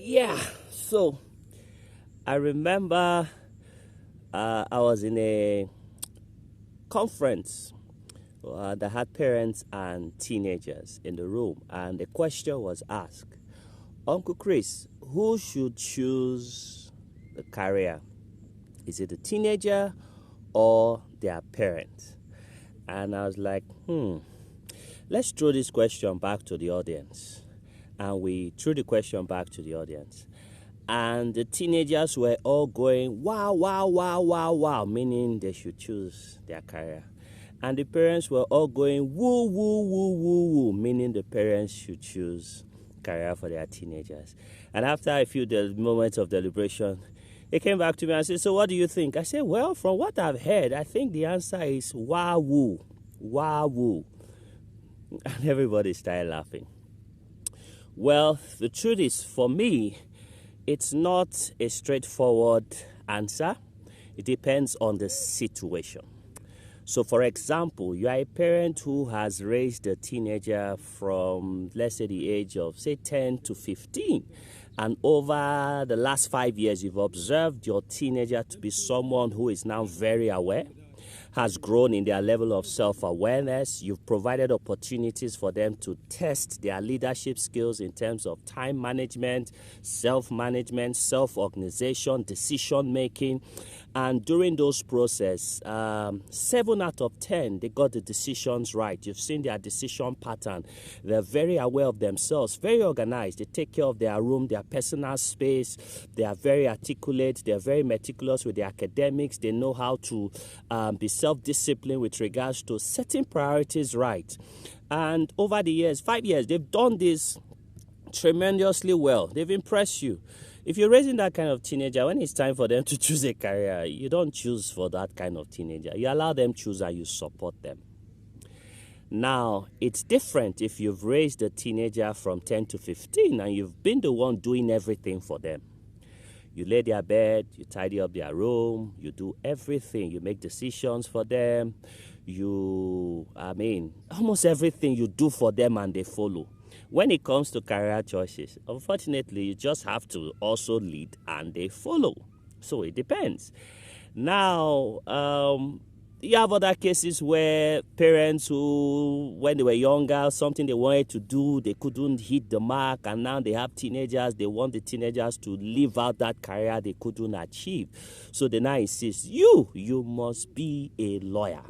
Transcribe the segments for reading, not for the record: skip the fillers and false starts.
Yeah, so I remember I was in a conference that had parents and teenagers in the room, and the question was asked, Uncle Chris, who should choose the career? Is it the teenager or their parent? And I was like, let's throw this question back to the audience. And we threw the question back to the audience. And the teenagers were all going, wow, wow, wow, wow, wow, meaning they should choose their career. And the parents were all going, woo, woo, woo, woo, woo, meaning the parents should choose career for their teenagers. And after a few moments of deliberation, they came back to me and said, so what do you think? I said, well, from what I've heard, I think the answer is wow, woo, wow, woo. And everybody started laughing. Well, the truth is, for me, it's not a straightforward answer. It depends on the situation. So, for example, you are a parent who has raised a teenager from, let's say, the age of, say, 10 to 15. And over the last 5 years, you've observed your teenager to be someone who is now very aware, has grown in their level of self-awareness. You've provided opportunities for them to test their leadership skills in terms of time management, self-management, self-organization, decision-making. And during those processes, 7 out of 10, they got the decisions right. You've seen their decision pattern. They're very aware of themselves, very organized. They take care of their room, their personal space. They are very articulate. They're very meticulous with their academics. They know how to be self-disciplined with regards to setting priorities right. And over the years, 5 years, they've done this tremendously well. They've impressed you. If you're raising that kind of teenager, when it's time for them to choose a career, you don't choose for that kind of teenager. You allow them choose and you support them. Now, it's different if you've raised a teenager from 10 to 15 and you've been the one doing everything for them. You lay their bed, you tidy up their room, you do everything. You make decisions for them. Almost everything you do for them and they follow. When it comes to career choices, unfortunately, you just have to also lead and they follow. So it depends. Now, you have other cases where parents who, when they were younger, something they wanted to do, they couldn't hit the mark, and now they have teenagers, they want the teenagers to live out that career they couldn't achieve. So they now insist, you must be a lawyer.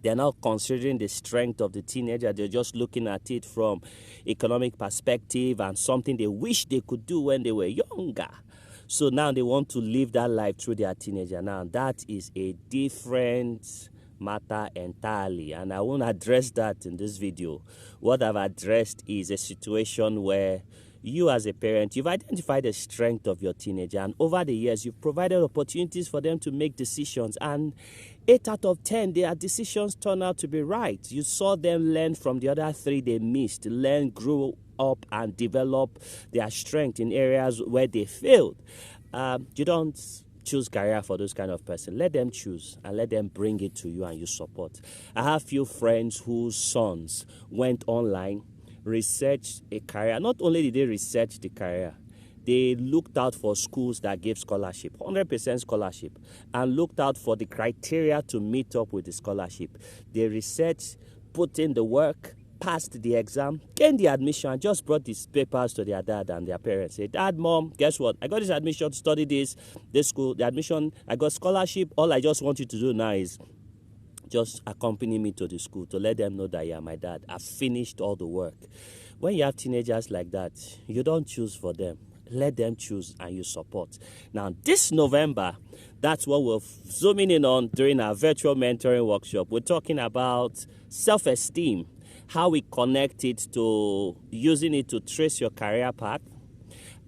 They're not considering the strength of the teenager. They're just looking at it from economic perspective and something they wish they could do when they were younger. So now they want to live that life through their teenager. Now, that is a different matter entirely, and I won't address that in this video. What I've addressed is a situation where you as a parent, you've identified the strength of your teenager, and over the years, you've provided opportunities for them to make decisions, and 8 out of 10, their decisions turn out to be right. You saw them learn from the other 3 they missed, learn, grow up, and develop their strength in areas where they failed. You don't choose career for those kind of person. Let them choose and let them bring it to you and you support. I have few friends whose sons went online, researched a career. Not only did they research the career, they looked out for schools that gave scholarship, 100% scholarship, and looked out for the criteria to meet up with the scholarship. They researched, put in the work, passed the exam, gained the admission, just brought these papers to their dad and their parents. Say, Dad, Mom, guess what? I got this admission to study this school, the admission, I got scholarship. All I just want you to do now is just accompany me to the school to let them know that you're my dad. I've finished all the work. When you have teenagers like that, you don't choose for them. Let them choose and you support. Now, this November, that's what we're zooming in on during our virtual mentoring workshop. We're talking about self-esteem, how we connect it to using it to trace your career path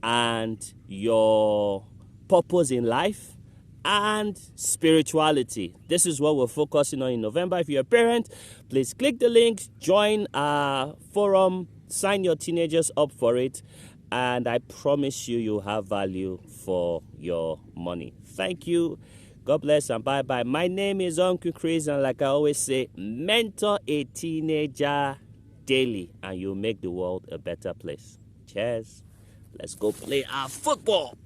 and your purpose in life and spirituality. This is what we're focusing on in November. If you're a parent, please click the link, join our forum, sign your teenagers up for it, and I promise you'll have value for your money. Thank you. God bless and bye-bye. My name is Uncle Chris, and like I always say, mentor a teenager daily, and you'll make the world a better place. Cheers. Let's go play our football.